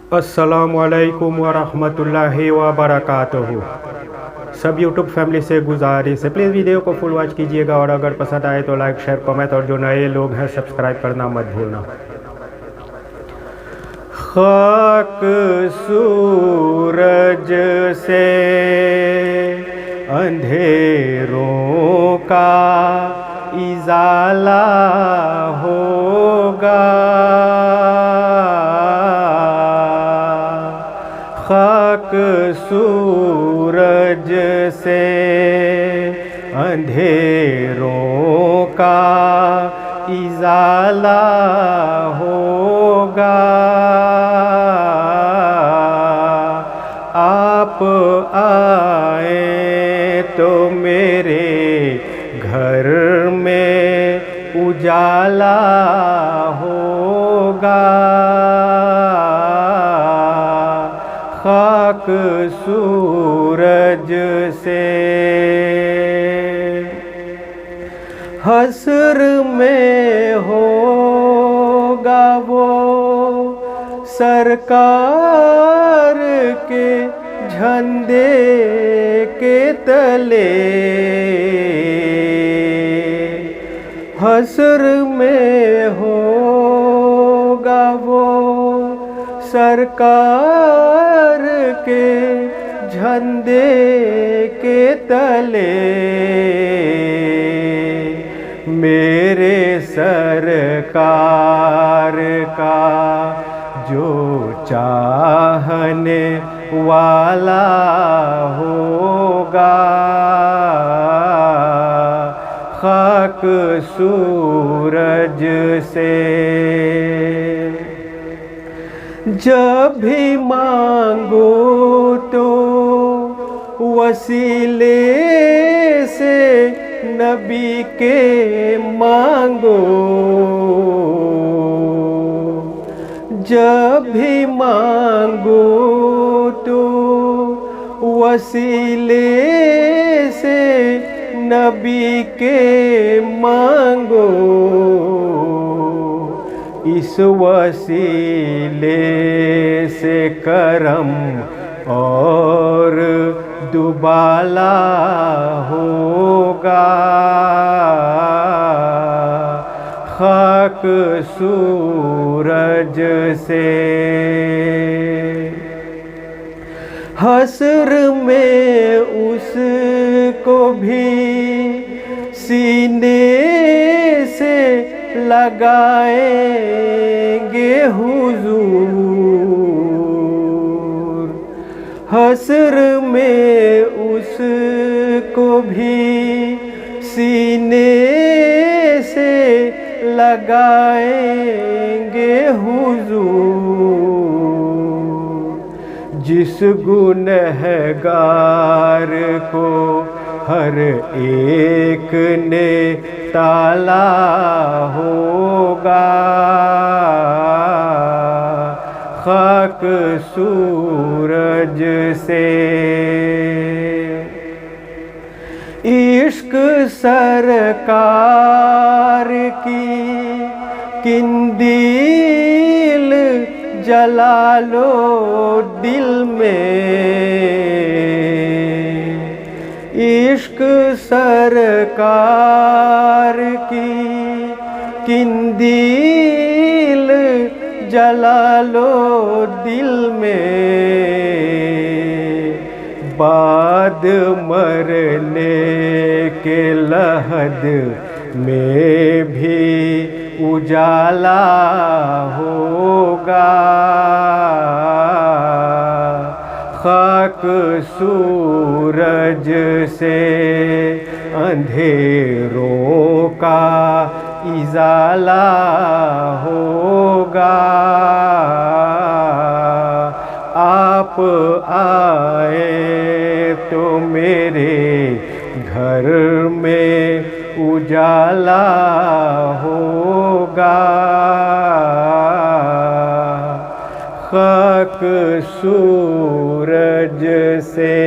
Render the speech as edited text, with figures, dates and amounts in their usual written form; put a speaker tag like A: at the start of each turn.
A: अस्सलामुअलैकुम वरहमतुल्लाहि वबरकातुहू। सब यूट्यूब फैमिली से गुजारिश है, प्लीज़ वीडियो को फुल वॉच कीजिएगा और अगर पसंद आए तो लाइक शेयर कमेंट और जो नए लोग हैं सब्सक्राइब करना मत भूलना। खाक सूरज से अंधेरों का इजाला होगा, खाक सूरज से अंधेरों का इजाला होगा। आप आए तो मेरे घर में उजाला होगा, खाक सूरज से। हस्र में होगा वो सरकार के झंडे के तले, हस्र में होगा वो सरकार के झंडे के तले। मेरे सरकार का जो चाहने वाला होगा, खाक सूरज से। जब भी मांगो तो वसीले से नबी के मांगो, जब भी मांगो तो वसीले से नबी के मांगो। इस वसीले से करम और दुबाला होगा, खाक सूरज से। हस्र में उसको भी सीने से लगाएंगे हुजूर, हस्र में उसको भी सीने से लगाएंगे हुजूर। जिस गुनहगार को हर एक ने ताला होगा, खाक सूरज से। इश्क सरकार की किंदील जला लो दिल में, इश्क सरकार की किंदील जला लो दिल में। बाद मरने के लहद में भी उजाला होगा, खाक सूरज से अंधेरों का इजाला होगा। आप आए तो मेरे घर में उजाला होगा, खाक सूरज से।